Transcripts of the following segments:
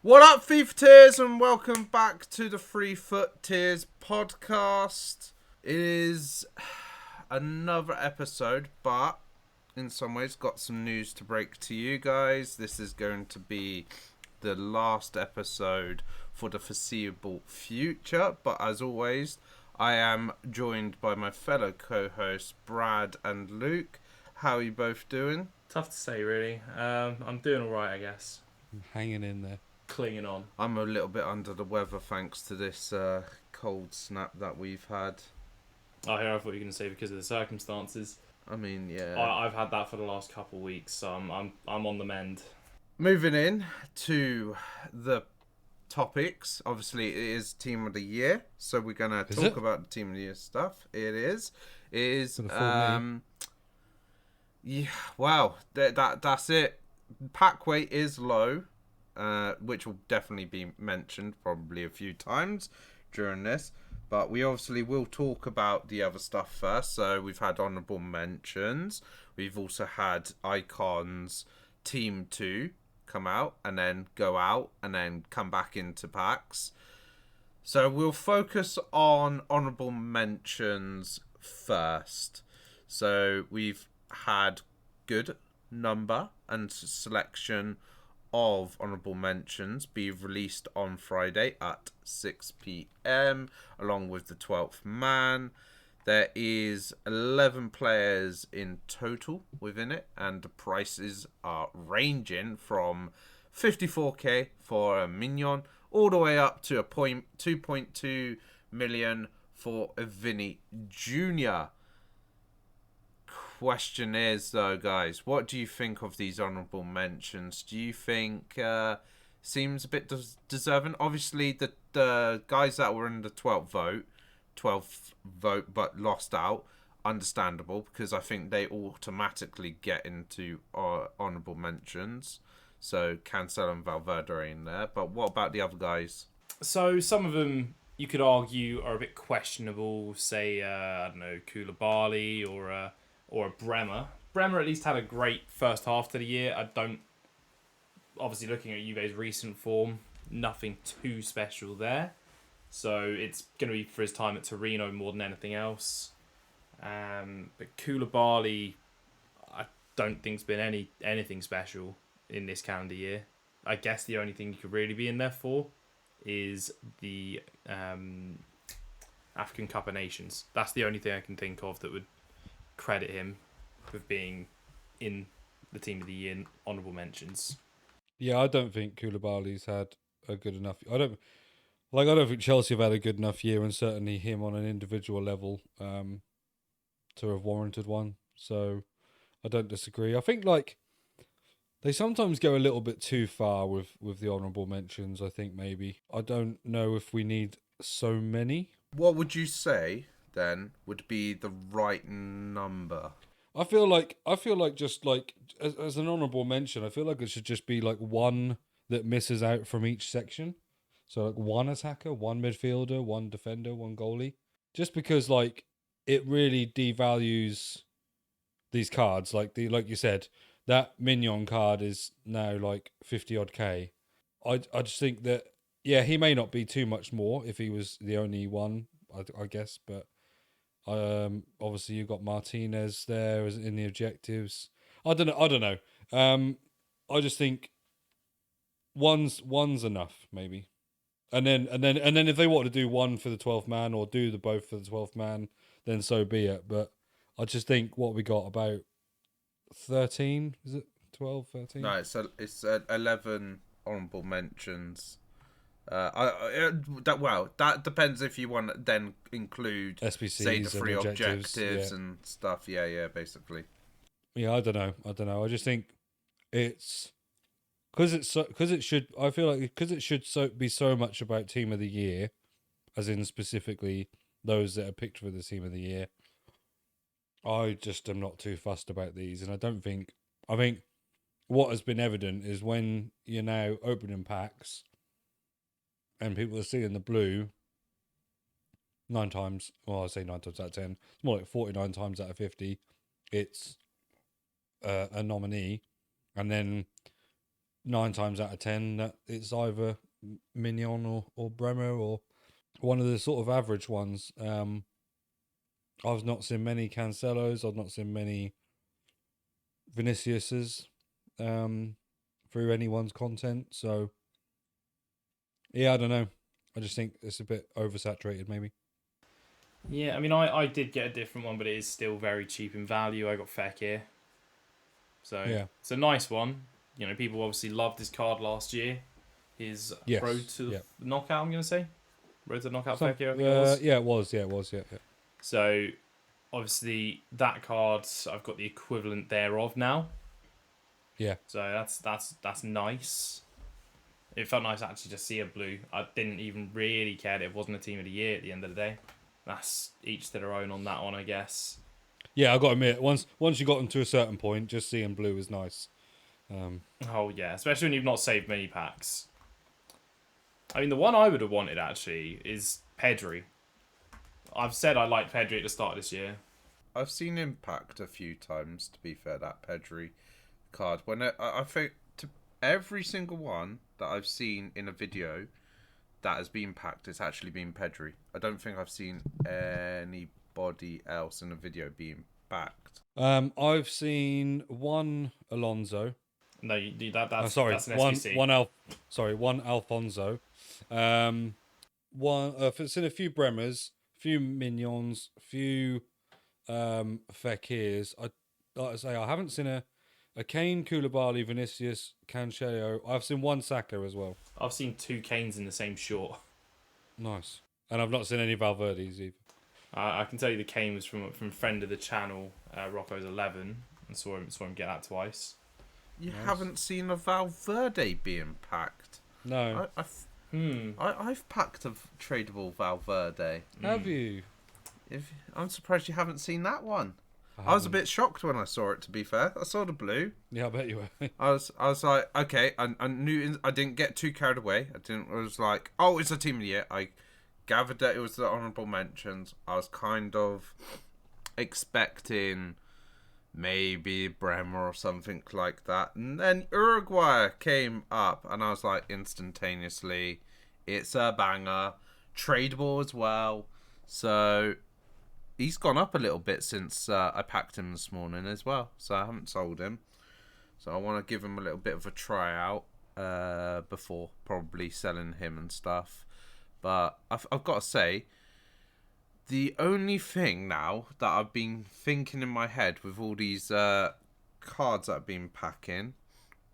What up, FIFA Tiers, and welcome back to the FUT Tiers Podcast. It is another episode, but in some ways got some news to break to you guys. This is going to be the last episode for the foreseeable future, but as always, I am joined by my fellow co-hosts Brad and Luke. How are you both doing? Tough to say, really. I'm doing all right, I guess. I'm hanging in there. Clinging on. I'm a little bit under the weather thanks to this cold snap that we've had. Oh, here I thought you were going to say because of the circumstances. I mean, yeah. I've had that for the last couple of weeks, so I'm on the mend. Moving in to the topics. Obviously, it is Team of the Year, so we're gonna talk about the Team of the Year stuff. It is. Yeah. Wow. That's it. Pack weight is low. Which will definitely be mentioned probably a few times during this. But we obviously will talk about the other stuff first. So we've had honourable mentions. We've also had Icons Team 2 come out and then go out and then come back into packs. So we'll focus on honourable mentions first. So we've had good number and selection of honourable mentions be released on Friday at 6 p.m. along with the 12th man. There is 11 players in total within it, and the prices are ranging from 54k for a minion all the way up to 2.2 million for a Vinny Jr. Question is though, guys, what do you think of these honourable mentions? Do you think seems a bit deserving? Obviously the guys that were in the 12th vote but lost out, understandable, because I think they automatically get into honourable mentions. So Cancel and Valverde are in there, but what about the other guys? So some of them you could argue are a bit questionable, say I don't know, Koulibaly or a Bremer. Bremer at least had a great first half to the year. Obviously looking at Juve's recent form, nothing too special there. So it's going to be for his time at Torino more than anything else. But Koulibaly, I don't think's been anything special in this calendar year. I guess the only thing you could really be in there for is the African Cup of Nations. That's the only thing I can think of that would credit him with being in the Team of the Year honourable mentions. Yeah, I don't think Koulibaly's had a good enough. I don't think Chelsea have had a good enough year, and certainly him on an individual level to have warranted one. So I don't disagree. I think they sometimes go a little bit too far with the honourable mentions. I think maybe I don't know if we need so many. What would you say then would be the right number? I feel like just like as an honourable mention, I feel like it should just be like one that misses out from each section. So like one attacker, one midfielder, one defender, one goalie. Just because like it really devalues these cards. Like you said, that minion card is now like 50 odd K. I just think that he may not be too much more if he was the only one, I guess, but obviously you've got Martinez there as in the objectives. I don't know. I just think one's enough maybe, and then if they want to do one for the 12th man or do the both for the 12th man, then so be it. But I just think what we got about 13, is it 12, 13? No, it's 11 honourable mentions. That depends if you want to then include SBCs, say the three and objectives and stuff. Yeah, basically. Yeah, I don't know. I just think it's because it should. I feel like because it should be so much about Team of the Year, as in specifically those that are picked for the Team of the Year. I just am not too fussed about these, and I think what has been evident is when you're now opening packs and people are seeing the blue 9 times, well, I say 9 times out of 10, it's more like 49 times out of 50, it's a nominee. And then 9 times out of 10 that it's either Mignon or Bremer or one of the sort of average ones. I've not seen many Cancelos. I've not seen many Viniciuses through anyone's content. So, yeah, I don't know. I just think it's a bit oversaturated, maybe. Yeah, I mean, I did get a different one, but it is still very cheap in value. I got Fekir. So, Yeah. it's a nice one. You know, people obviously loved his card last year. His Yes. road to the knockout, I'm going to say. Road to the knockout Some, Fekir, I think it was. Yeah, it was. Yeah, it was. Yeah. So, obviously, that card, I've got the equivalent thereof now. Yeah. So, that's nice. It felt nice actually to see a blue. I didn't even really care that it wasn't a team of the year at the end of the day. That's each to their own on that one, I guess. Yeah, I got to admit, once you got them to a certain point, just seeing blue is nice. Oh, yeah, especially when you've not saved many packs. I mean, the one I would have wanted, actually, is Pedri. I've said I liked Pedri at the start of this year. I've seen him packed a few times, to be fair, that Pedri card. When I think every single one that I've seen in a video that has been packed, it's actually been Pedri. I don't think I've seen anybody else in a video being packed. I've seen one Alonso. No, that's an one SBC. one Alfonso. I've seen a few Bremers, a few Mignons, a few Fekirs. Like I say, I haven't seen a Kane, Koulibaly, Vinicius, Cancelo. I've seen one Saka as well. I've seen 2 Canes in the same short. Nice. And I've not seen any Valverdes either. I can tell you the Kane was from friend of the channel, Rocco's 11, and saw him get that twice. You haven't seen a Valverde being packed? No. I've packed a tradable Valverde. Have you? I'm surprised you haven't seen that one. I was a bit shocked when I saw it, to be fair. I saw the blue. Yeah, I bet you were. I was like, okay, I knew I didn't get too carried away. I was like, oh, it's a team of the year. I gathered that it was the honourable mentions. I was kind of expecting maybe Bremer or something like that. And then Uruguay came up, and I was like, instantaneously, it's a banger. Tradable as well. So he's gone up a little bit since I packed him this morning as well. So I haven't sold him. So I want to give him a little bit of a tryout before probably selling him and stuff. But I've got to say, the only thing now that I've been thinking in my head with all these cards that I've been packing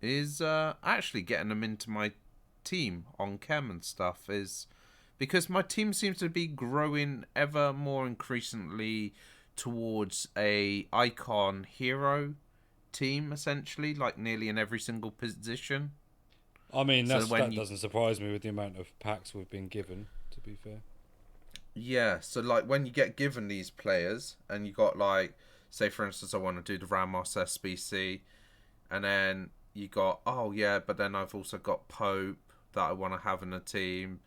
is actually getting them into my team on chem and stuff, is because my team seems to be growing ever more increasingly towards a icon hero team, essentially, like nearly in every single position. I mean, that doesn't surprise me with the amount of packs we've been given, to be fair. Yeah, so like when you get given these players and you got like, say for instance, I want to do the Ramos SBC, and then you got, oh yeah, but then I've also got Pope that I want to have in a team,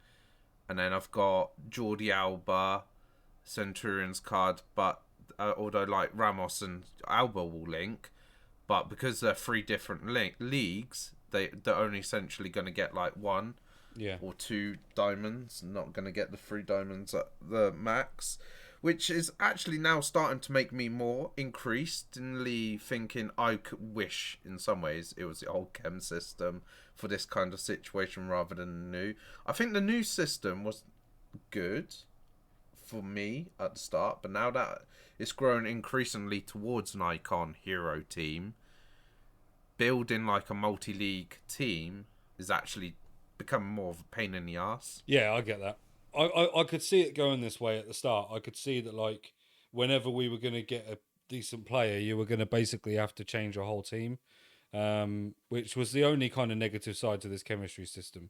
and then I've got Jordi Alba, Centurion's card, but although like Ramos and Alba will link, but because they're 3 different leagues, they're only essentially going to get like 1 or 2 diamonds, not going to get the 3 diamonds at the max, which is actually now starting to make me more increasingly thinking I could wish in some ways it was the old chem system for this kind of situation rather than the new. I think the new system was good for me at the start, but now that it's grown increasingly towards an icon hero team, building like a multi-league team is actually becoming more of a pain in the ass. Yeah, I get that. I could see it going this way at the start. I could see that like whenever we were going to get a decent player, you were going to basically have to change your whole team, which was the only kind of negative side to this chemistry system.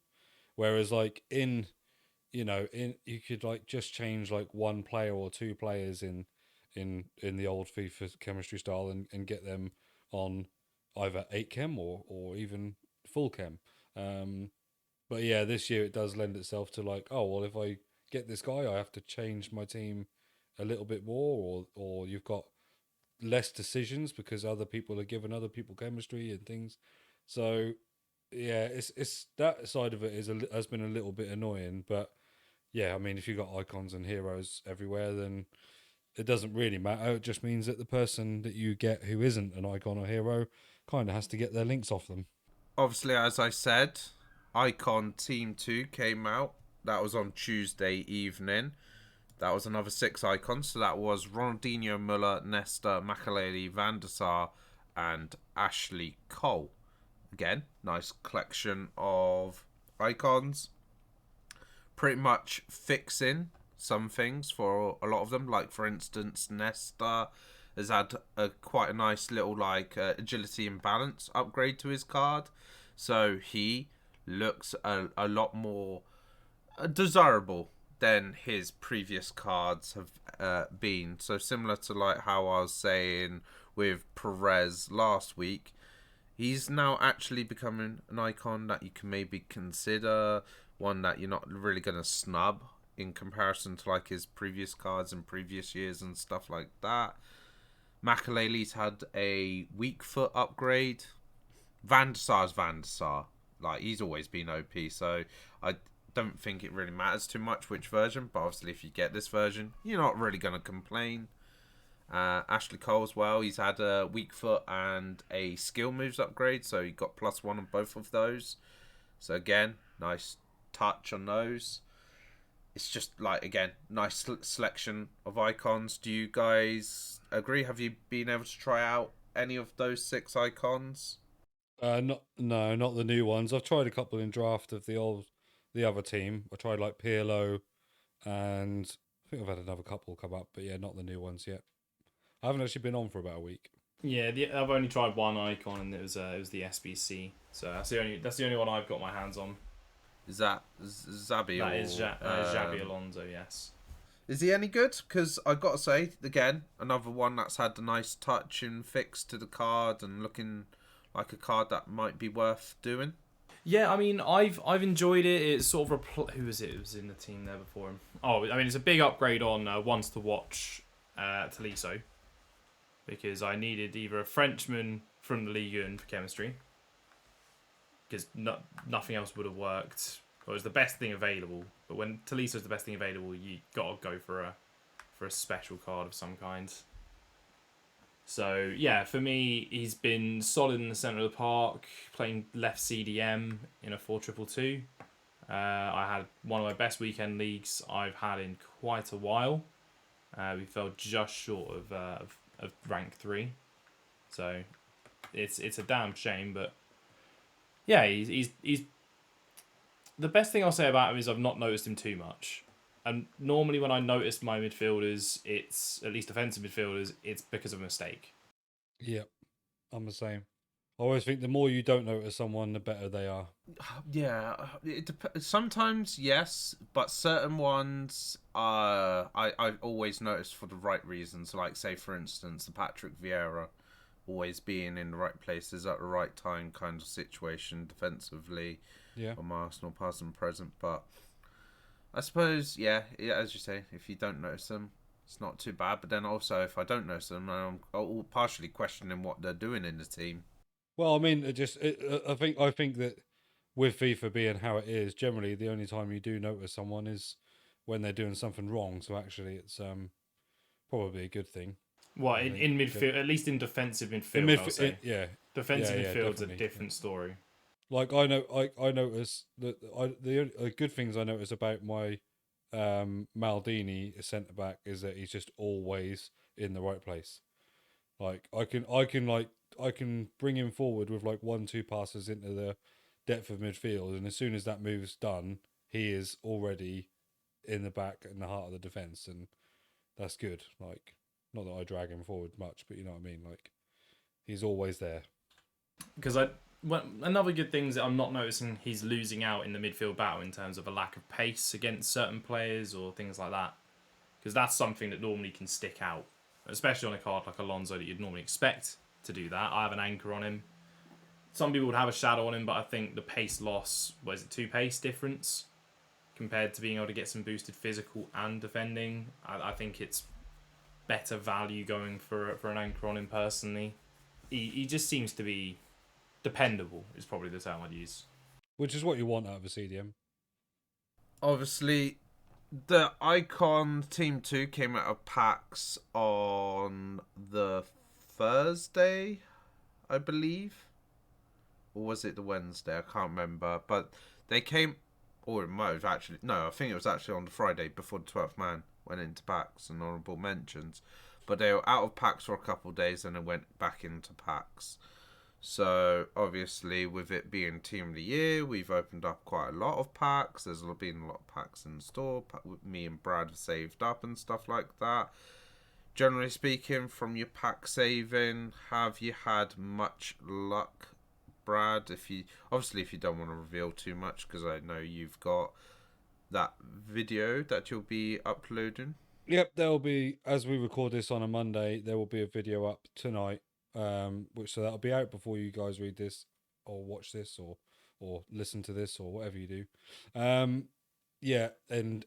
Whereas like you could like just change like 1 player or 2 players in the old FIFA chemistry style and get them on either 8 chem or even full chem. But yeah, this year it does lend itself to like, oh, well, if I get this guy, I have to change my team a little bit more, or you've got less decisions because other people are giving other people chemistry and things. So Yeah, it's that side of it has been a little bit annoying, but yeah, I mean, if you've got icons and heroes everywhere, then it doesn't really matter. It just means that the person that you get who isn't an icon or hero kind of has to get their links off them. Obviously, as I said, Icon Team 2 came out. That was on Tuesday evening. That was another 6 icons. So that was Ronaldinho, Muller, Nesta, Makaleli, Van der Sar, and Ashley Cole. Again, nice collection of icons. Pretty much fixing some things for a lot of them. Like, for instance, Nesta has had quite a nice little agility and balance upgrade to his card. So he looks a lot more desirable than his previous cards have been. So similar to like how I was saying with Perez last week, he's now actually becoming an icon that you can maybe consider, one that you're not really going to snub in comparison to like his previous cards in previous years and stuff like that. Makaleli's had a weak foot upgrade. Van der Sar's Van der Sar. Like, he's always been OP, so I don't think it really matters too much which version, but obviously if you get this version, you're not really going to complain. Ashley Cole as well, he's had a weak foot and a skill moves upgrade, so he got +1 on both of those. So again, nice touch on those. It's just like, again, nice selection of icons. Do you guys agree? Have you been able to try out any of those 6 icons? Not the new ones. I've tried a couple in draft of the other team. I tried like Pirlo, and I think I've had another couple come up, but yeah, not the new ones yet. I haven't actually been on for about a week. Yeah, I've only tried one icon, and it was the SBC. So that's the only one I've got my hands on. Is that Xabi? That is Xabi Alonso, yes. Is he any good? Because I got to say, again, another one that's had a nice touch and fix to the card and looking like a card that might be worth doing. Yeah, I mean, I've enjoyed it. It's sort of who was it? It was in the team there before him. Oh, I mean, it's a big upgrade on Ones to Watch Tolisso, because I needed either a Frenchman from the Ligue 1 for chemistry, because nothing else would have worked. It was the best thing available, but when Toliso's the best thing available, you got to go for a special card of some kind. So yeah, for me, he's been solid in the centre of the park, playing left CDM in a 4-2-2. I had one of my best weekend leagues I've had in quite a while. We fell just short of rank 3, so it's a damn shame. But yeah, he's the best thing I'll say about him is I've not noticed him too much. And normally when I notice my midfielders, it's at least defensive midfielders, it's because of a mistake. Yeah, I'm the same. I always think the more you don't notice someone, the better they are. Yeah, sometimes yes, but certain ones I've always noticed for the right reasons. Like, say for instance, the Patrick Vieira always being in the right places at the right time kind of situation defensively. Yeah, on my Arsenal past and present, but I suppose, yeah, as you say, if you don't notice them, it's not too bad. But then also, if I don't notice them, I'm partially questioning what they're doing in the team. well, I mean, I think that with FIFA being how it is, generally the only time you do notice someone is when they're doing something wrong. So actually, it's probably a good thing. What in midfield, at least in defensive midfield, I'll say. Defensive midfield's a different story. Like I notice that the good things I notice about my Maldini centre back is that he's just always in the right place. Like I can bring him forward with like 1-2 passes into the depth of midfield, and as soon as that move's done, he is already in the back and the heart of the defence, and that's good. Like, not that I drag him forward much, but you know what I mean. Like, he's always there. Because another good thing is that I'm not noticing he's losing out in the midfield battle in terms of a lack of pace against certain players or things like that. Because that's something that normally can stick out, especially on a card like Alonso that you'd normally expect to do that. I have an anchor on him. Some people would have a shadow on him, but I think the pace loss, 2 pace difference compared to being able to get some boosted physical and defending. I think it's better value going for an anchor on him personally. He just seems to be dependable is probably the term I'd use. Which is what you want out of a CDM. Obviously, the Icon Team 2 came out of packs on the Thursday, I believe. Or was it the Wednesday? I can't remember. But they came, or it might have actually, no, I think it was actually on the Friday before the 12th man went into packs and honourable mentions. But they were out of packs for a couple of days and then went back into packs. So, obviously, with it being Team of the Year, we've opened up quite a lot of packs. There's been a lot of packs in the store. Me and Brad have saved up and stuff like that. Generally speaking, from your pack saving, have you had much luck, Brad? If you don't want to reveal too much, because I know you've got that video that you'll be uploading. Yep, there'll be, as we record this on a Monday, there will be a video up tonight. So that'll be out before you guys read this or watch this or listen to this or whatever you do. Yeah, and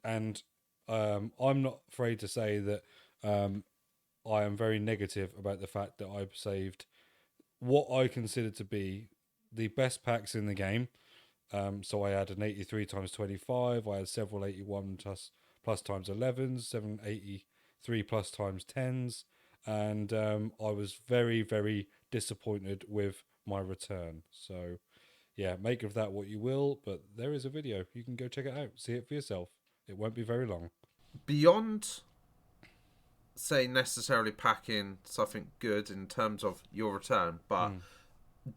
I'm not afraid to say that I am very negative about the fact that I've saved what I consider to be the best packs in the game. So I had an 83 times 25. I had several 81 plus times 11s, 783 plus times 10s. And I was very, very disappointed with my return. So, yeah, make of that what you will. But there is a video. You can go check it out. See it for yourself. It won't be very long. Beyond, say, necessarily packing something good in terms of your return, but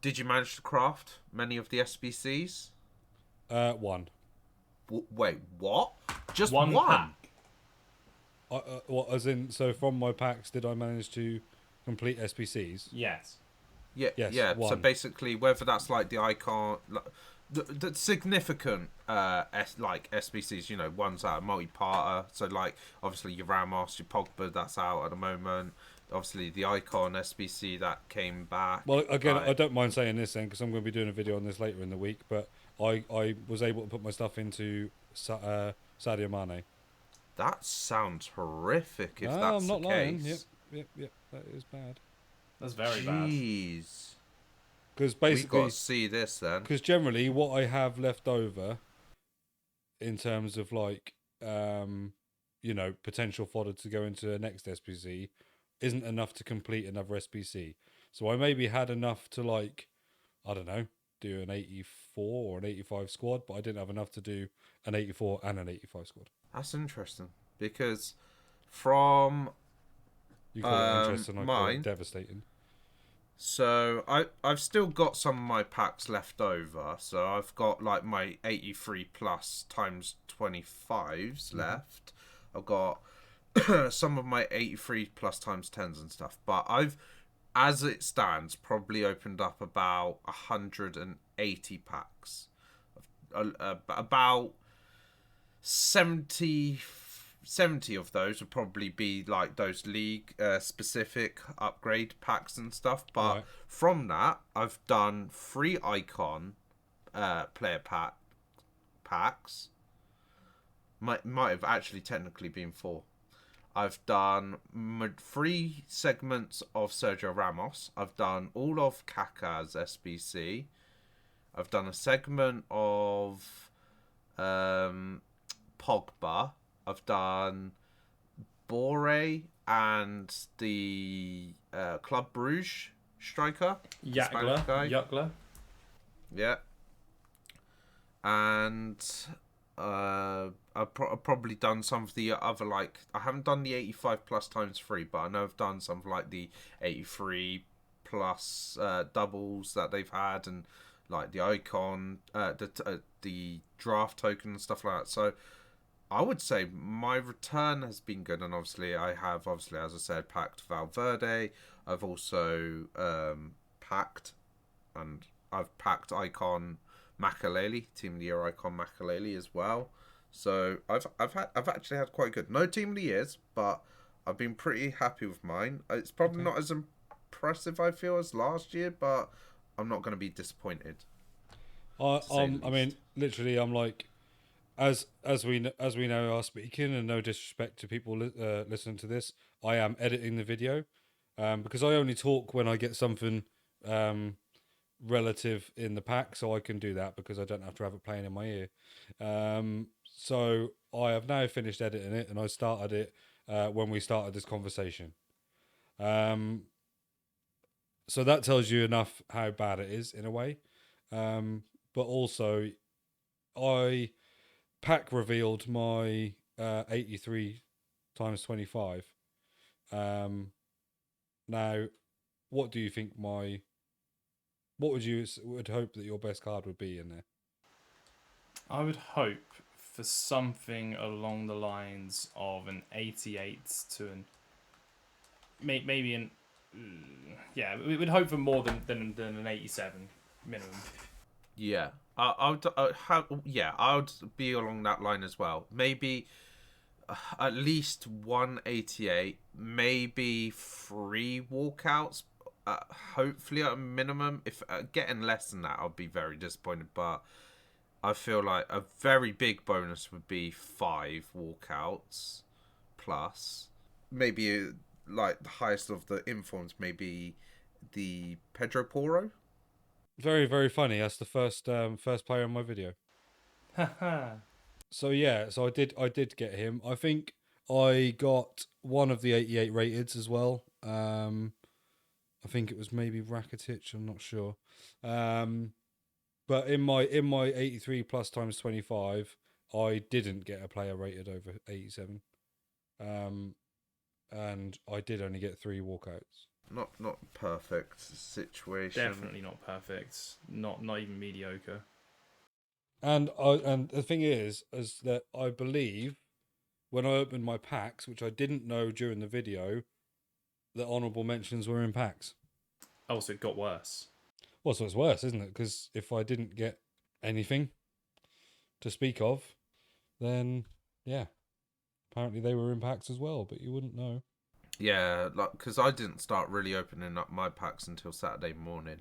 did you manage to craft many of the SBCs? One. Wait, what? Just One pack. What, as in, so from my packs, did I manage to complete SBCs? Yes. Yeah, Yes, yeah. So one. basically, whether that's like the icon, the significant like SBCs, you know, ones that are multi-parter. So like obviously your Ramos, your Pogba, that's out at the moment. Obviously the icon SBC that came back. Well, again, I don't mind saying this then because I'm going to be doing a video on this later in the week. But I was able to put my stuff into Sadio Mane. That sounds horrific. If No, that's I'm not the lying. case. Yep. That is bad. That's very bad. Jeez. Because We basically, got to see this then. because generally what I have left over in terms of like, potential fodder to go into the next SBC isn't enough to complete another SBC. So I maybe had enough to like, I don't know, do an 84 or an 85 squad, but I didn't have enough to do an 84 and an 85 squad. That's interesting because from You call it interesting, I call mine. it devastating. So I've still got some of my packs left over. So I've got like my 83 plus times 25s left. I've got some of my 83 plus times 10s and stuff. But I've, as it stands, probably opened up about 180 packs. About 70 of those would probably be like those league specific upgrade packs and stuff, but Right. from that I've done 3 icon player packs. Might have actually technically been 4. I've done 3 segments of Sergio Ramos. I've done all of Kaká's SBC. I've done a segment of Pogba. I've done Boré and the Club Bruges striker. Spanish guy. Yakla. Yeah. And I've probably done some of the other, like, I haven't done the 85 plus times 3, but I know I've done some of like the 83 plus doubles that they've had, and like the icon, the draft token and stuff like that. So I would say my return has been good, and obviously I have, as I said, packed Valverde. I've also packed, and I've packed icon Makaleli, Team of the Year icon Makaleli as well. So I've actually had quite good. No Team of the Years, but I've been pretty happy with mine. It's probably not as impressive, I feel, as last year, but I'm not going to be disappointed. I mean, literally, I'm like, as we know are speaking, and no disrespect to people listening to this, I am editing the video, because I only talk when I get something relative in the pack, so I can do that because I don't have to have it playing in my ear. So I have now finished editing it, and I started it when we started this conversation. So that tells you enough how bad it is in a way. But also, I pack revealed my 83 times 25. Now, what do you think what would you hope that your best card would be in there? I would hope for something along the lines of an 88 to an maybe an we would hope for more than an 87 minimum. Yeah, I would be along that line as well. Maybe at least 188, maybe 3 walkouts. Hopefully at a minimum. If getting less than that, I'll be very disappointed. But I feel like a very big bonus would be 5 walkouts plus. Maybe like the highest of the informs, maybe the Pedro Porro. Very, very funny. That's the first player in my video. So yeah, so I did get him. I think I got one of the 88 rateds as well. I think it was maybe Rakitic, I'm not sure. But in my 83 plus times 25, I didn't get a player rated over 87. And I did only get 3 walkouts. Not perfect situation. Definitely not perfect. Not even mediocre. And the thing is that I believe when I opened my packs, which I didn't know during the video, that honourable mentions were in packs. Oh, so it got worse. Well, so it's worse, isn't it? Because if I didn't get anything to speak of, then yeah, apparently they were in packs as well, but you wouldn't know. Yeah, like because I didn't start really opening up my packs until Saturday morning.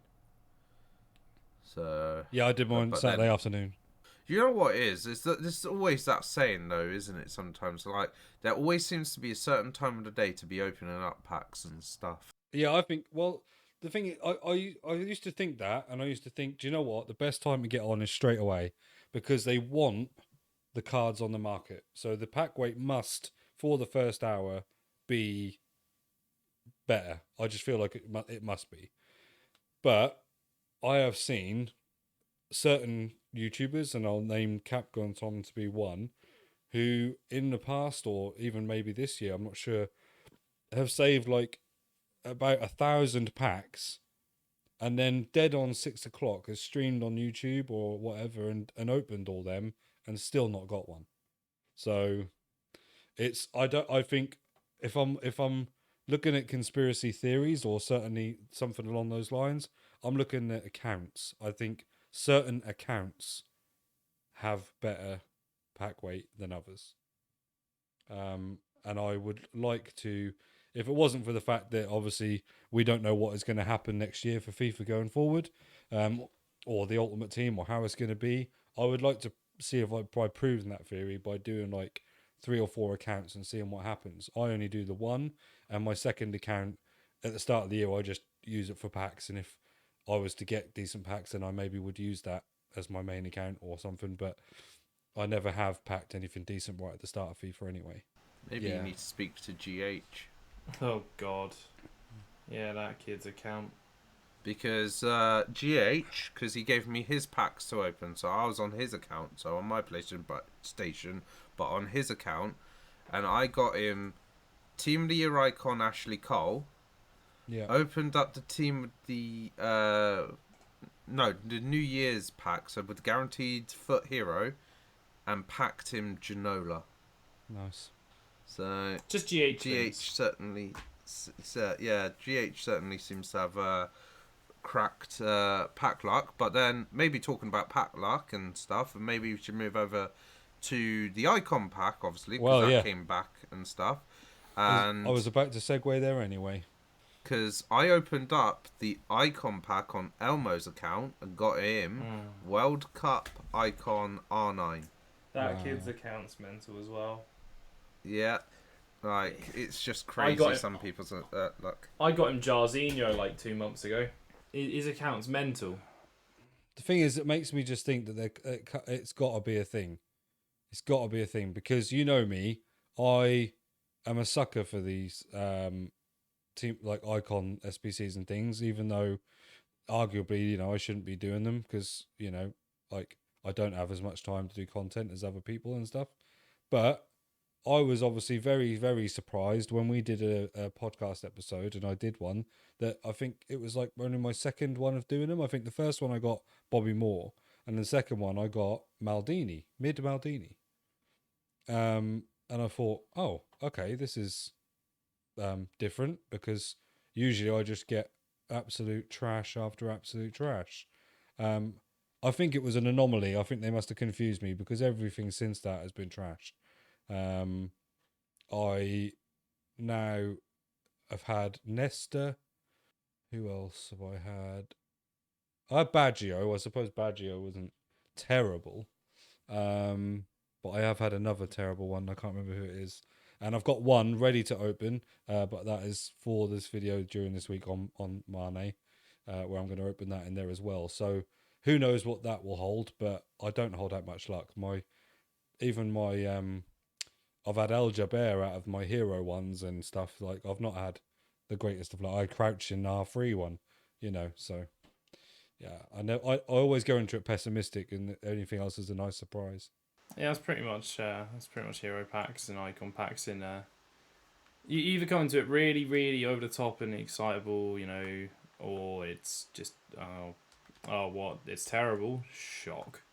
So yeah, I did mine Saturday afternoon. You know what it is? Is that there's always that saying though, isn't it? Sometimes like there always seems to be a certain time of the day to be opening up packs and stuff. Yeah, I think. Well, the thing is, I used to think that, and I used to think, do you know what? The best time to get on is straight away because they want the cards on the market. So the pack weight must for the first hour be better. I just feel like it must be. But I have seen certain YouTubers, and I'll name Capcom Tom to be one, who in the past or even maybe this year, I'm not sure, have saved like about 1,000 packs, and then dead on 6 o'clock has streamed on YouTube or whatever and opened all them and still not got one. So it's I think if I'm looking at conspiracy theories or certainly something along those lines, I'm looking at accounts. I think certain accounts have better pack weight than others. And I would like to, if it wasn't for the fact that obviously we don't know what is going to happen next year for FIFA going forward, or the Ultimate Team or how it's going to be, I would like to see if I prove that theory by doing like 3 or 4 accounts and seeing what happens. I only do the one, and my second account at the start of the year, I just use it for packs. And if I was to get decent packs, then I maybe would use that as my main account or something. But I never have packed anything decent right at the start of FIFA anyway. Maybe you need to speak to GH. Oh, God. Yeah, that kid's account. Because GH, because he gave me his packs to open, so I was on his account, so on my PlayStation but on his account, and I got him Team of the Year icon Ashley Cole. Yeah. Opened up the team with the New Year's pack, so with guaranteed FUT hero, and packed him Ginola. Nice. So just GH. GH certainly, GH certainly seems to have cracked pack luck. But then maybe talking about pack luck and stuff, and maybe we should move over to the icon pack, obviously, because that came back and stuff. And I was about to segue there anyway. Because I opened up the icon pack on Elmo's account and got him World Cup icon R9. That kid's account's mental as well. Yeah, like it's just crazy. Some people's luck. I got him Jarzinho like 2 months ago. His account's mental. The thing is, it makes me just think that it's got to be a thing. It's got to be a thing because you know me, I am a sucker for these team like icon SBCs and things. Even though arguably, I shouldn't be doing them because like I don't have as much time to do content as other people and stuff. But I was obviously very, very surprised when we did a podcast episode, and I did one that I think it was like only my second one of doing them. I think the first one I got Bobby Moore, and the second one I got Maldini, mid Maldini. And I thought, oh, okay, this is different because usually I just get absolute trash after absolute trash. I think it was an anomaly. I think they must have confused me because everything since that has been trash. I now have had Nesta. Who else have I had? I had Baggio. I suppose Baggio wasn't terrible. But I have had another terrible one. I can't remember who it is. And I've got one ready to open, but that is for this video during this week on Mane, where I'm going to open that in there as well. So who knows what that will hold, but I don't hold out much luck. I've had El Jaber out of my hero ones and stuff. Like, I've not had the greatest of luck. I crouch in R3 one, so yeah, I know I always go into it pessimistic, and anything else is a nice surprise. Yeah, that's pretty much hero packs and icon packs. You either go into it really, really over the top and excitable, or it's just what, it's terrible, shock.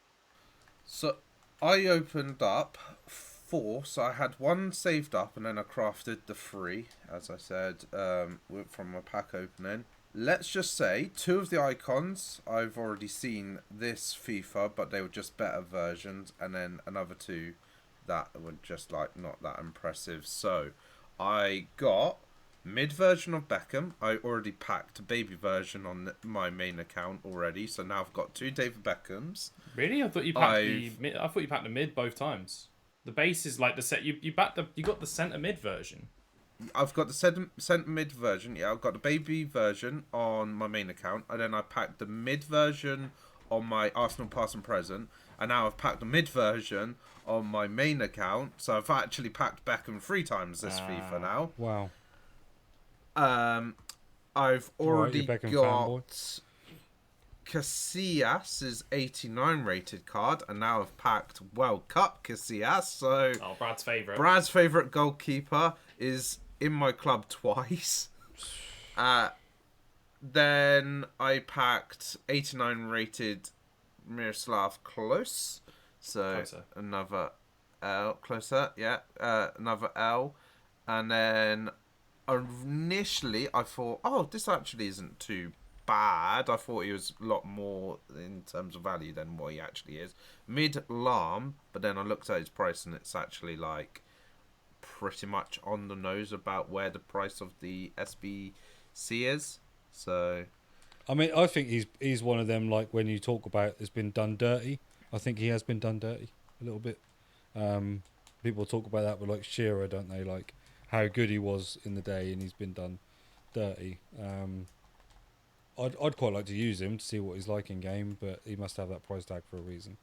So I opened up 4, so I had 1 saved up, and then I crafted the 3, as I said, from my pack opening. Let's just say 2 of the icons I've already seen this FIFA, but they were just better versions, and then another 2 that were just like not that impressive. So I got mid version of Beckham. I already packed baby version on my main account already, so now I've got 2 David Beckhams. Really? I thought you packed I thought you packed the mid both times. The base is like the set. You got the centre mid version. I've got the centre mid version. Yeah, I've got the baby version on my main account, and then I packed the mid version on my Arsenal past and present, and now I've packed the mid version on my main account. So I've actually packed Beckham 3 times this FIFA now. Wow. I've already got Casillas' 89 rated card, and now I've packed World Cup Casillas. So Brad's favourite. Brad's favourite goalkeeper is in my club twice. Then I packed 89 rated Miroslav Klose. So closer. Another L. Closer, yeah. Another L. And then initially I thought, oh, this actually isn't too bad. I thought he was a lot more in terms of value than what he actually is. Mid-Lam, but then I looked at his price and it's actually like pretty much on the nose about where the price of the SBC is. So I mean, I think he's one of them, like when you talk about it's been done dirty. I think he has been done dirty a little bit. People talk about that with like Shearer, don't they? Like how good he was in the day, and he's been done dirty. I'd quite like to use him to see what he's like in game, but he must have that price tag for a reason.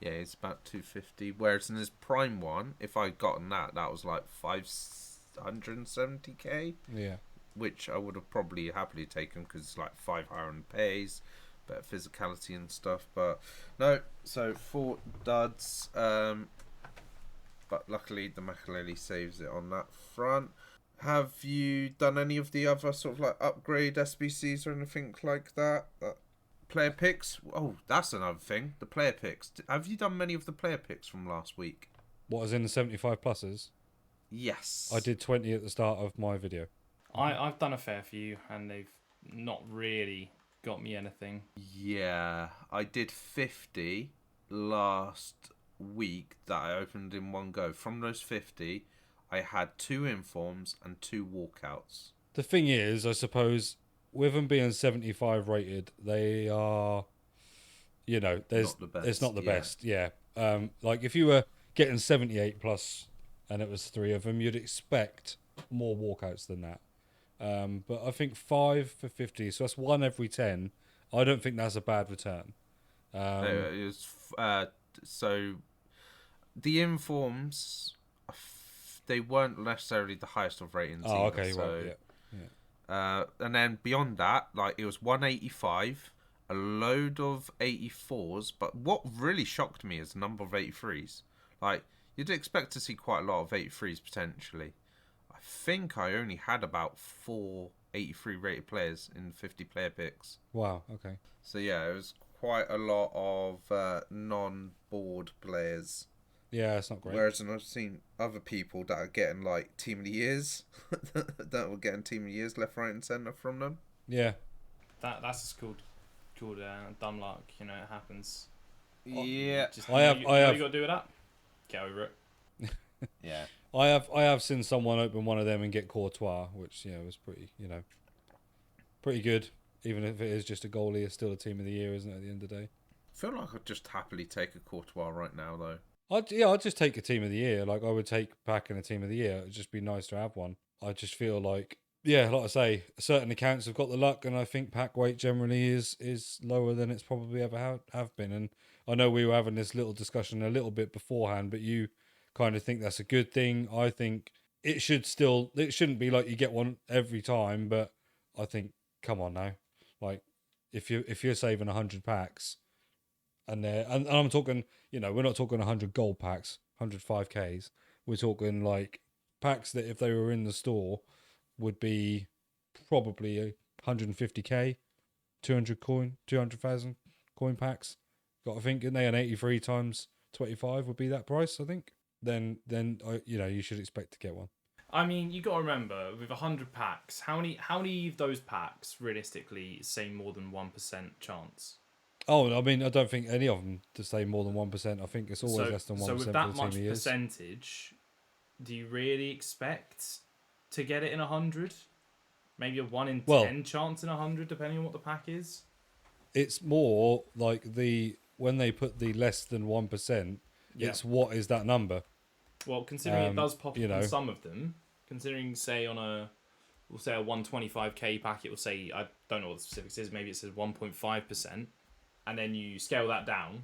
Yeah, it's about 250. Whereas in his prime one, if I'd gotten that was like 570k. Yeah. Which I would have probably happily taken because it's like 5 higher on pace, better physicality and stuff. But no, so 4 duds. But luckily the Makaleli saves it on that front. Have you done any of the other sort of like upgrade SBCs or anything like that? Player picks? Oh, that's another thing. The player picks. Have you done many of the player picks from last week? What, as in the 75 pluses? Yes. I did 20 at the start of my video. I've done a fair few, and they've not really got me anything. Yeah, I did 50 last week that I opened in one go. From those 50, I had 2 informs and 2 walkouts. The thing is, I suppose, with them being 75 rated, they are, it's not the best. Yeah. Like if you were getting 78 plus and it was 3 of them, you'd expect more walkouts than that. But I think 5 for 50, so that's 1 every 10 I don't think that's a bad return. It was, so the informs, they weren't necessarily the highest of ratings Oh, either. okay, So, right, yeah. and then beyond that, like it was 185, a load of 84s. But what really shocked me is the number of 83s. Like you'd expect to see quite a lot of 83s potentially. I think I only had about 4 83 rated players in 50 player picks. Wow, okay. So yeah, it was quite a lot of non-board players. Yeah, it's not great. Whereas I've seen other people that are getting like team of the years, that were getting team of the years left, right, and centre from them. Yeah. That's just called dumb luck. You know, it happens. Yeah, Just, I have- you got to do with that. Get over it. yeah. I have seen someone open one of them and get Courtois, which was pretty good. Even if it is just a goalie, it's still a team of the year, isn't it? At the end of the day, I feel like I'd just happily take a Courtois right now, though. I'd just take a team of the year. Like I would take Pack in a team of the year. It'd just be nice to have one. I just feel like, like I say, certain accounts have got the luck, and I think pack weight generally is lower than it's probably ever have been. And I know we were having this little discussion a little bit beforehand, but you kind of think that's a good thing. I think it shouldn't be like you get one every time, but I think, come on now, like if you're saving 100 packs, and I'm talking, we're not talking 100 gold packs, 105Ks. We're talking like packs that if they were in the store would be probably 150K, 200,000 coin packs. Got to think, and they an 83 times 25 would be that price, I think. Then you should expect to get one. I mean, you got to remember, with 100 packs, how many of those packs realistically say more than 1% chance? Oh, I mean, I don't think any of them to say more than 1%. I think it's always less than 1% So with for that the team much of years. percentage, do you really expect to get it in 100? Maybe a 1 in 10 chance in 100, depending on what the pack is? It's more like when they put the less than 1%, it's what is that number? Well, considering it does pop up on know. some of them, considering, say, we'll say a 125k pack, it will say, I don't know what the specifics is, maybe it says 1.5%, and then you scale that down,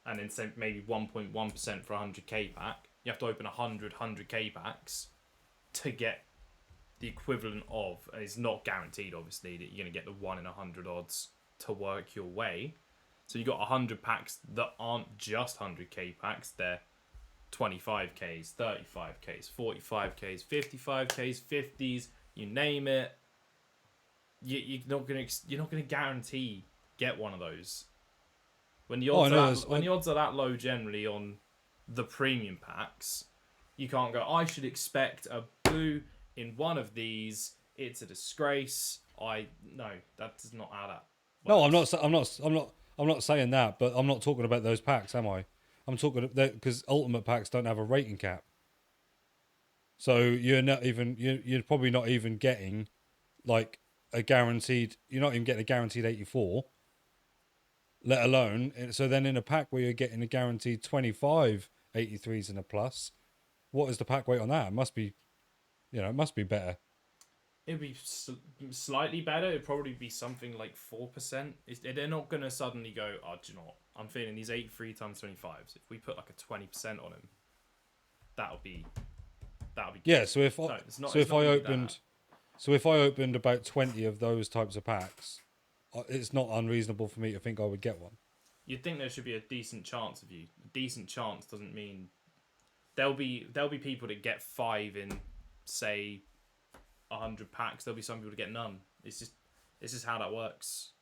and then say maybe 1.1% for a 100k pack. You have to open 100k packs to get the equivalent of, and it's not guaranteed, obviously, that you're going to get the 1 in 100 odds to work your way. So you got 100 packs that aren't just 100k packs, they're 25Ks, 35Ks, 45Ks, 55Ks, 50s, you name it. You're not gonna guarantee get one of those. When the odds are that low generally on the premium packs, you can't go, I should expect a blue in one of these. It's a disgrace. No, that does not how that works. No, I'm not saying that, but I'm not talking about those packs, am I? I'm talking because ultimate packs don't have a rating cap, so you're probably not even getting like a guaranteed. You're not even getting a guaranteed 84, let alone. So then in a pack where you're getting a guaranteed 25 83s and a plus, what is the pack weight on that? It must be, it must be better. It'd be slightly better. It'd probably be something like 4%. They're not going to suddenly go, oh, do you know what? I'm feeling these 83 times 25s. If we put like a 20% on them, that'll be good. Yeah, so if I opened about 20 of those types of packs, it's not unreasonable for me to think I would get one. You'd think there should be a decent chance of you. A decent chance doesn't mean there'll be people that get 5 in, say, 100 packs. There'll be some people that get none. It's just how that works.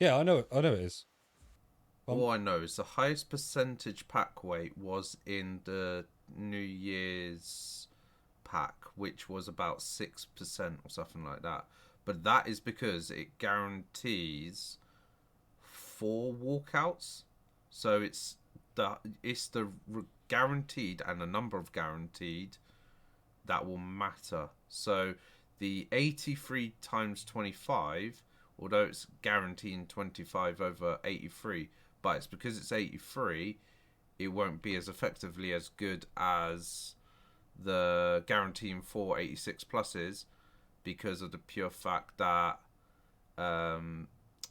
Yeah, I know it is. All I know is the highest percentage pack weight was in the New Year's pack, which was about 6% or something like that. But that is because it guarantees 4 walkouts. So it's the guaranteed and the number of guaranteed that will matter. So the 83 times 25, although it's guaranteeing 25 over 83, but it's because it's 83, it won't be as effectively as good as the guaranteeing 4 86 pluses, because of the pure fact that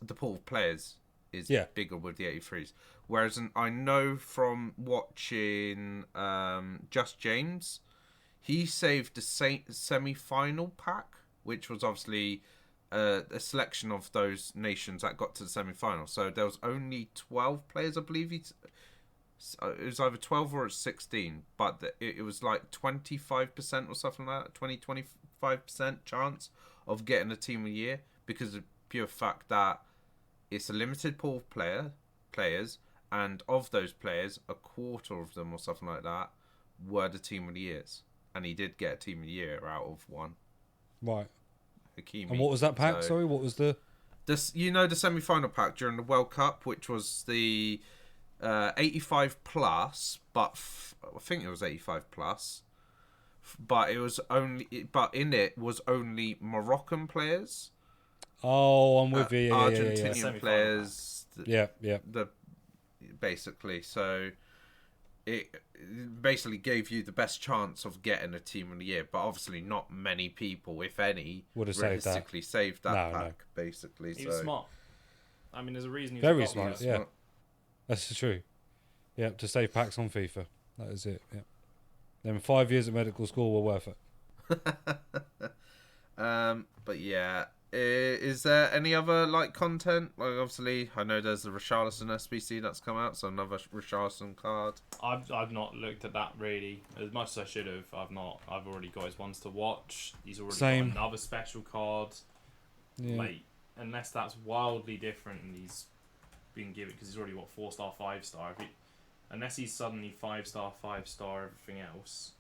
the pool of players is Yeah. bigger with the 83s. Whereas I know from watching Just James, he saved the semi-final pack, which was obviously a selection of those nations that got to the semi-final. So there was only 12 players, I believe. It was either 12 or 16, but it was like 25% or something like that, 25% chance of getting a team of the year, because of the pure fact that it's a limited pool of players, and of those players, a quarter of them or something like that were the team of the years. And he did get a team of the year out of one. Right. Hakimi. And what was that pack? So, Sorry, what was the... this? The semi-final pack during the World Cup, which was the 85 plus, but I think it was 85 plus. But but in it was only Moroccan players. Oh, I'm with you. Yeah, Argentinian players. Yeah. Basically, so it basically gave you the best chance of getting a team of the year, but obviously not many people, if any, would have realistically saved that pack. No. Basically, He was smart. I mean, there's a reason he was Very top smart, player. yeah. That's true. Yeah, to save packs on FIFA. That is it, yeah. Then 5 years at medical school were worth it. But yeah, is there any other like content? Like obviously, I know there's the Richarlison SBC that's come out, so another Richarlison card. I've not looked at that really as much as I should have. I've not. I've already got his ones to watch. He's already Same. got another special card. Yeah. Like, unless that's wildly different and he's been given, because he's already what 4-star, 5-star. Unless he's suddenly 5-star, 5-star, everything else.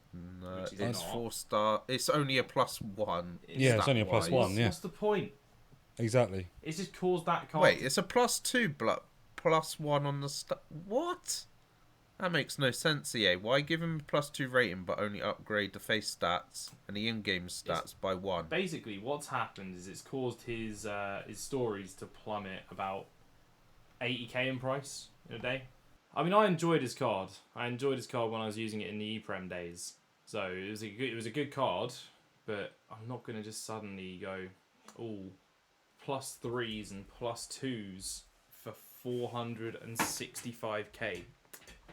No, Which is it's not. 4-star. It's only a +1. Yeah, it's only a stat-wise. +1, yeah. What's the point? Exactly. It's just caused that card. Wait, it's a +2, but +1 on the What? That makes no sense, EA. Why give him a +2 rating but only upgrade the face stats and the in-game stats by 1? Basically, what's happened is it's caused his stories to plummet about 80k in price in a day. I mean, I enjoyed his card. I enjoyed his card when I was using it in the E-Prem days. So it was a good card, but I'm not going to just suddenly go, +3s and +2s for 465k.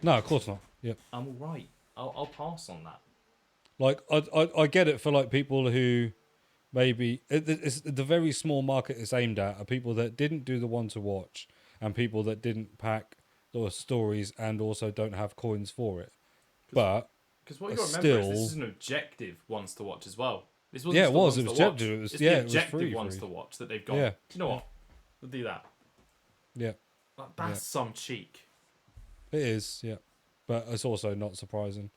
No, of course not. Yeah. I'm all right. I'll pass on that. Like, I get it for like people who maybe it's the very small market it's aimed at are people that didn't do the one to watch and people that didn't pack the stories and also don't have coins for it. But because what you got to remember is this is an objective ones to watch as well. This wasn't just the ones to watch. It was it's yeah, the it was objective free. ones to watch that they've got. Yeah. Do you know what? We'll do that. Yeah. Like, that's some cheek. It is, yeah. But it's also not surprising.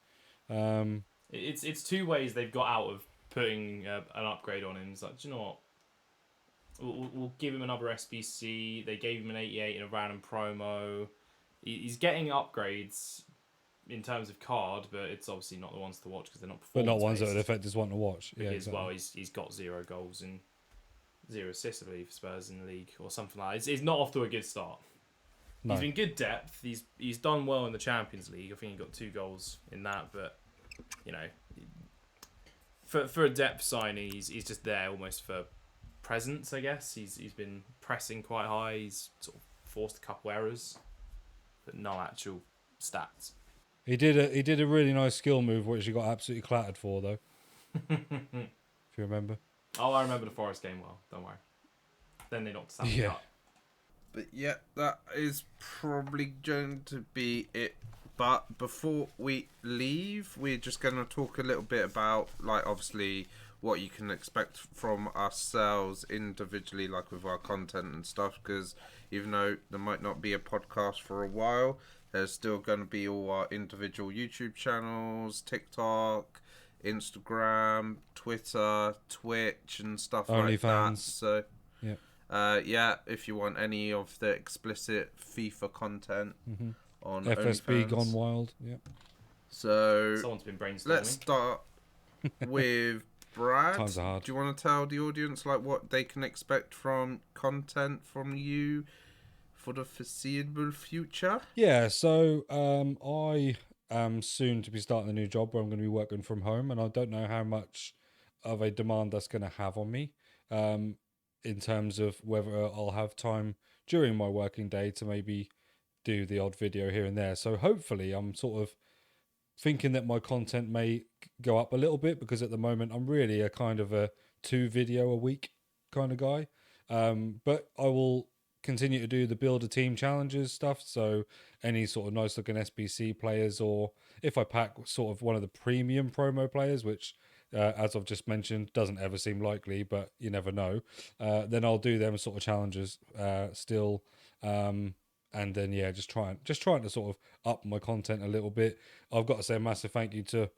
It's two ways they've got out of putting an upgrade on him. It's like, do you know what? We'll give him another SBC. They gave him an 88 in a random promo. He's getting upgrades in terms of card, but it's obviously not the ones to watch because they're not But performance not ones that would affect his one to watch. Because, Yeah, exactly. well, he's got 0 goals and 0 assists, I believe, for Spurs in the league or something like that. It's not off to a good start. No. He's been good depth. He's done well in the Champions League. I think he got 2 goals in that, but you know, for a depth signing, he's just there almost for presence, I guess. He's been pressing quite high. He's sort of forced a couple errors, but no actual stats. He did a really nice skill move which he got absolutely clattered for though. If you remember. Oh, I remember the Forest game well. Don't worry. Then they knocked Sam up. But yeah, that is probably going to be it. But before we leave, we're just going to talk a little bit about, like, obviously what you can expect from ourselves individually, like with our content and stuff. Because even though there might not be a podcast for a while, there's still going to be all our individual YouTube channels, TikTok, Instagram, Twitter, Twitch, and stuff like that. So yeah, if you want any of the explicit FIFA content on FSB OnlyFans. Gone Wild, yeah. So Someone's been brainstorming. let's start with Brad. Times are hard. Do you want to tell the audience like what they can expect from content from you for the foreseeable future? Yeah, so I am soon to be starting a new job where I'm going to be working from home, and I don't know how much of a demand that's going to have on me. in terms of whether I'll have time during my working day to maybe do the odd video here and there. So hopefully I'm sort of thinking that my content may go up a little bit, because at the moment I'm really a kind of a 2 video a week kind of guy. But I will continue to do the build a team challenges stuff. So any sort of nice looking SBC players, or if I pack sort of one of the premium promo players, which as I've just mentioned, doesn't ever seem likely, but you never know. Then I'll do them sort of challenges still. And then yeah, just trying to sort of up my content a little bit. I've got to say a massive thank you to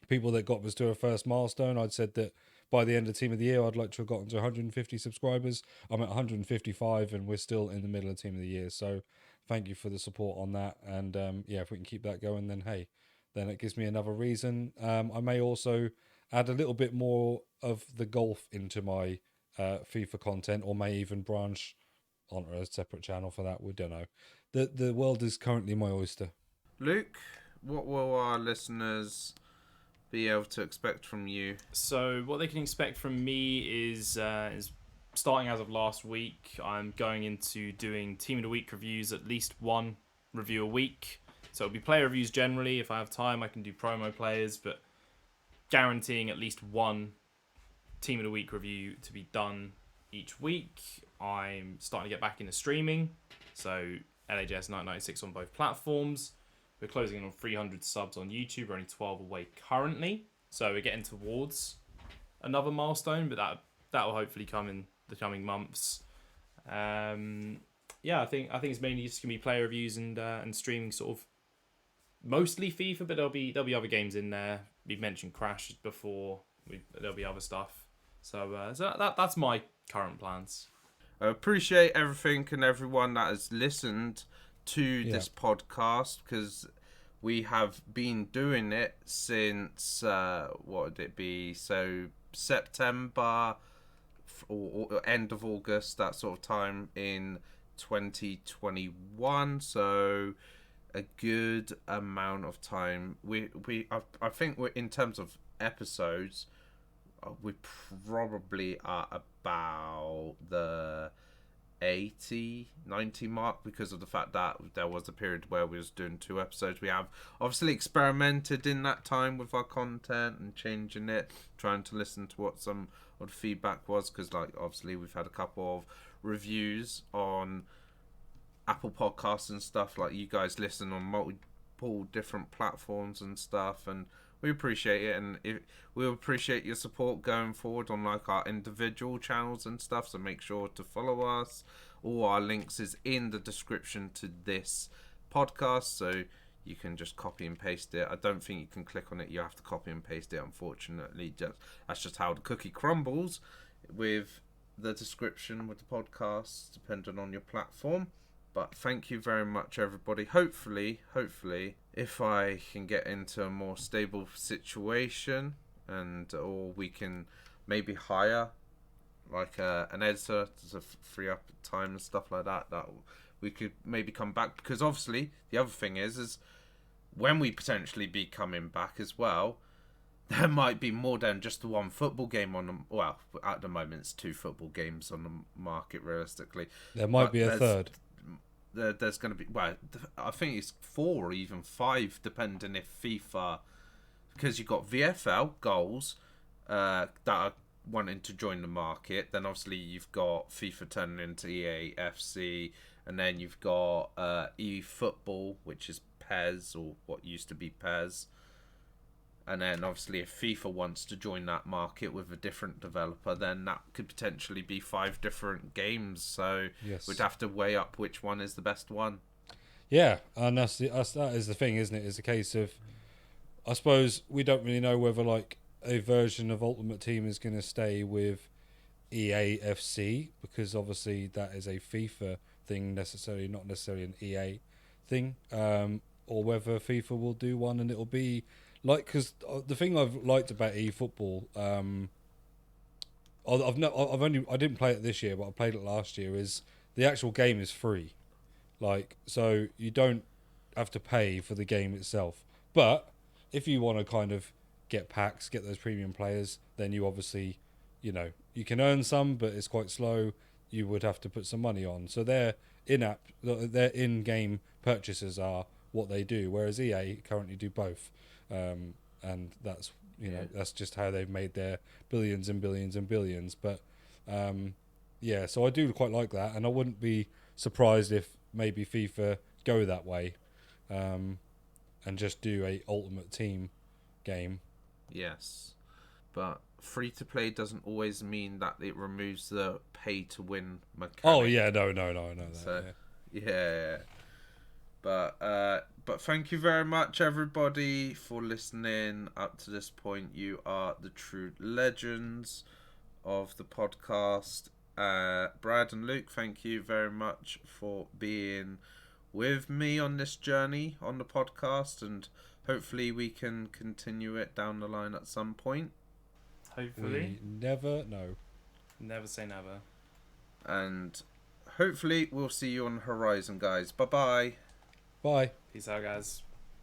people that got us to a first milestone. I'd said that by the end of Team of the Year, I'd like to have gotten to 150 subscribers. I'm at 155, and we're still in the middle of Team of the Year. So thank you for the support on that. And yeah, if we can keep that going, then hey, then it gives me another reason. I may also add a little bit more of the golf into my FIFA content, or may even branch onto a separate channel for that. We don't know. The world is currently my oyster. Luke, what will our listeners be able to expect from you? So what they can expect from me is starting as of last week, I'm going into doing Team of the Week reviews, at least one review a week. So it'll be player reviews generally. If I have time, I can do promo players, but guaranteeing at least one Team of the Week review to be done each week. I'm starting to get back into streaming, so LAJS 996 on both platforms. We're closing in on 300 subs on YouTube. We're only 12 away currently, so we're getting towards another milestone, but that will hopefully come in the coming months. Yeah, I think it's mainly just gonna be player reviews and streaming, sort of mostly FIFA, but there'll be other games in there. We've mentioned Crash before. There'll be other stuff. So that's my current plans. I appreciate everything and everyone that has listened to this podcast, because we have been doing it since what would it be? So September or end of August, that sort of time in 2021. So a good amount of time. I think we're, in terms of episodes, we probably are about the 80-90 mark, because of the fact that there was a period where we was doing 2 episodes. We have obviously experimented in that time with our content and changing it, trying to listen to what some of the feedback was, because like obviously we've had a couple of reviews on Apple Podcasts and stuff, like you guys listen on multiple different platforms and stuff, and we appreciate it, and we appreciate your support going forward on like our individual channels and stuff. So make sure to follow us. All our links is in the description to this podcast, so you can just copy and paste it. I don't think you can click on it; you have to copy and paste it. Unfortunately, that's just how the cookie crumbles with the description with the podcast, depending on your platform. But thank you very much, everybody. Hopefully, if I can get into a more stable situation, or we can maybe hire like an editor to free up time and stuff like that, that we could maybe come back. Because obviously, the other thing is when we potentially be coming back as well, there might be more than just the one football game on them. Well, at the moment, it's 2 football games on the market, realistically. There might be a third. There's going to be, well, I think it's 4 or even 5, depending if FIFA, because you've got VFL goals that are wanting to join the market. Then obviously you've got FIFA turning into EA FC, and then you've got eFootball, which is PES, or what used to be PES. And then obviously if FIFA wants to join that market with a different developer, then that could potentially be 5 different games. So yes, we'd have to weigh up which one is the best one. Yeah, and that is the thing, isn't it? It's a case of, I suppose we don't really know whether like a version of Ultimate Team is going to stay with EA FC, because obviously that is a FIFA thing, not necessarily an EA thing, or whether FIFA will do one and it'll be like, because the thing I've liked about eFootball, I didn't play it this year, but I played it last year, is the actual game is free. Like, so you don't have to pay for the game itself. But if you want to kind of get packs, get those premium players, then you obviously you can earn some, but it's quite slow. You would have to put some money on. So their in-game purchases are what they do, whereas EA currently do both. And that's that's just how they've made their billions and billions and billions. But so I do quite like that, and I wouldn't be surprised if maybe FIFA go that way, and just do a Ultimate Team game. Yes, but free to play doesn't always mean that it removes the pay to win mechanic. Oh yeah, no, I know that. So, yeah. But thank you very much, everybody, for listening up to this point. You are the true legends of the podcast. Brad and Luke, thank you very much for being with me on this journey on the podcast, and hopefully we can continue it down the line at some point. Hopefully. We never know. Never say never. And hopefully we'll see you on the horizon, guys. Bye-bye. Bye. Peace out, guys.